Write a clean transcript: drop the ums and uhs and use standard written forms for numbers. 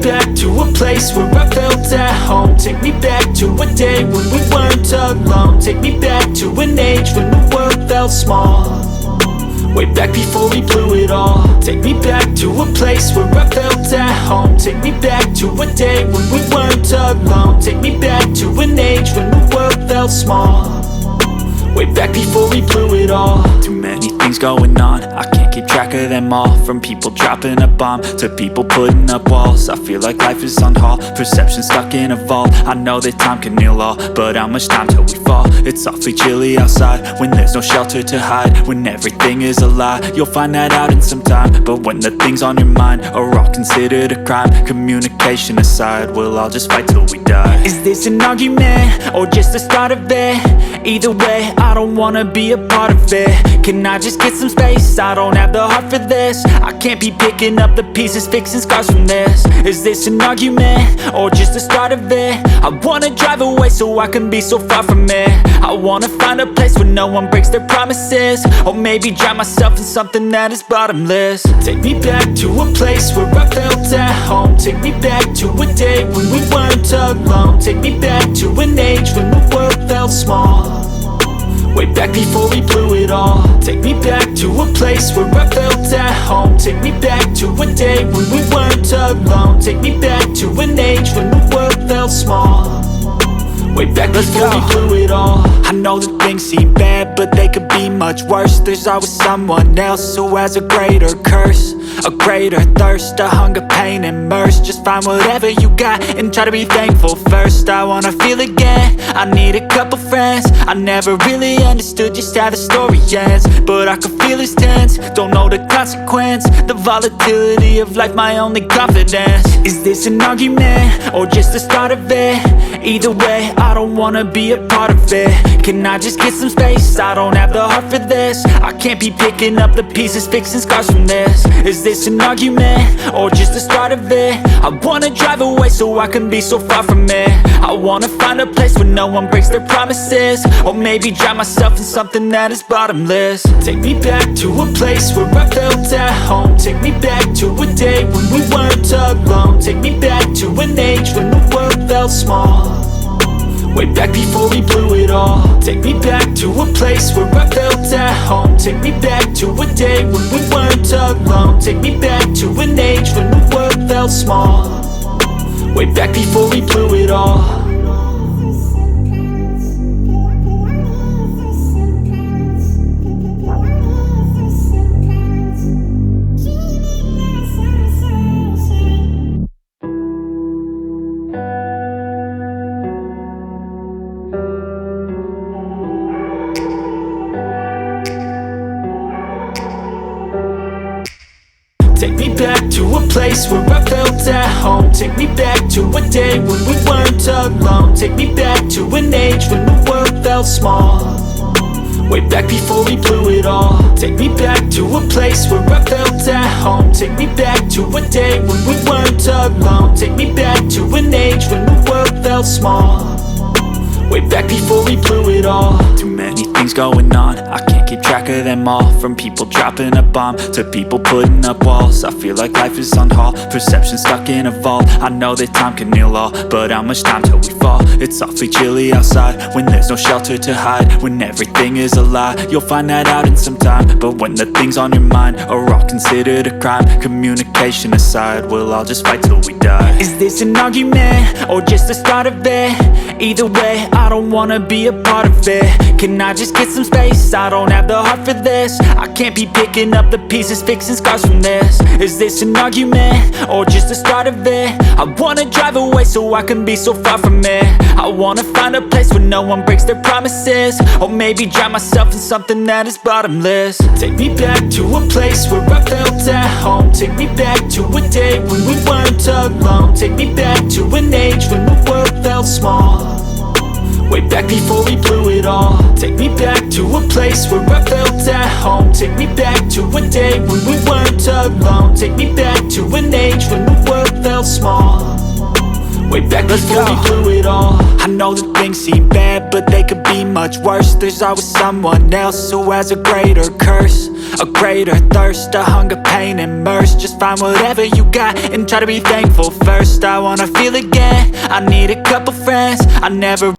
back to a place where I felt at home. Take me back to a day when we weren't alone. Take me back to an age when the world felt small, way back before we blew it all. Take me back to a place where I felt at home. Take me back to a day when we weren't alone. Take me back to an age when the world felt small, way back before we blew it all. Too many things going on, I can't keep track of them all. From people dropping a bomb to people putting up walls. I feel like life is on hold, perception stuck in a vault. I know that time can heal all, but how much time till we fall? It's awfully chilly outside when there's no shelter to hide. When everything is a lie, you'll find that out in some time. But when the things on your mind are all considered a crime, communication aside, we'll all just fight till we die. Is this an argument or just the start of it? Either way, I don't wanna be a part of it. Can I just get some space? I don't have the heart for this. I can't be picking up the pieces, fixing scars from this. Is this an argument or just the start of it? I wanna drive away so I can be so far from it. I wanna find a place where no one breaks their promises, or maybe drown myself in something that is bottomless. Take me back to a place where I felt at home. Take me back to a day when we weren't alone. Take me back to an age when the world felt small, way back before we blew it all. Take me back to a place where I felt at home. Take me back to a day when we weren't alone. Take me back to an age when the world felt small, way back before we blew it all. I know that things seem bad, but they could be much worse. There's always someone else who has a greater curse, a greater thirst, a hunger, pain, and mercy. Just find whatever you got and try to be thankful first. I wanna feel again, I need a couple friends. I never really understood just how the story ends, but I can feel it's tense, don't know the consequence. The volatility of life, my only confidence. Is this an argument or just the start of it? Either way, I don't wanna be a part of it. Can I just get some space? I don't have the heart for this. I can't be picking up the pieces, fixing scars from this. Is this an argument or just the start of it? I wanna drive away so I can be so far from it. I wanna find a place where no one breaks their promises, or maybe drown myself in something that is bottomless. Take me back to a place where I felt at home. Take me back to a day when we weren't alone. Take me back to an age when the world felt small, way back before we blew it all. Take me back to a place where I felt at home. Take me back to a day when we weren't alone. Take me back to an age when the world felt small, way back before we blew it all. Take me back to a place where I felt at home. Take me back to a day when we weren't alone. Take me back to an age when the world felt small, way back before we blew it all. Take me back to a place where I felt at home. Take me back to a day when we weren't alone. Take me back to an age when the world felt small, way back before we blew it all. Too many things going on, I can't keep track of them all. From people dropping a bomb to people putting up walls. I feel like life is on hold, perception stuck in a vault. I know that time can heal all, but how much time till we fall? It's awfully chilly outside when there's no shelter to hide. When everything is a lie, you'll find that out in some time. But when the things on your mind are all considered a crime, communication aside, we'll all just fight till we die. Is this an argument or just the start of it? Either way, I don't wanna be a part of it. Can I just get some space? I don't have the heart for this. I can't be picking up the pieces, fixing scars from this. Is this an argument or just the start of it? I wanna drive away so I can be so far from it. I wanna find a place where no one breaks their promises, or maybe drown myself in something that is bottomless. Take me back to a place where I felt at home. Take me back to a day when we weren't alone. Take me back to an age when the world felt small, way back before we blew it all. Take me back to a place where I felt at home. Take me back to a day when we weren't alone. Take me back to an age when the world felt small, way back before we blew it all. I know that things seem bad, but they could be much worse. There's always someone else who has a greater curse, a greater thirst, a hunger, pain, and mercy. Just find whatever you got and try to be thankful first. I wanna feel again, I need a couple friends. I never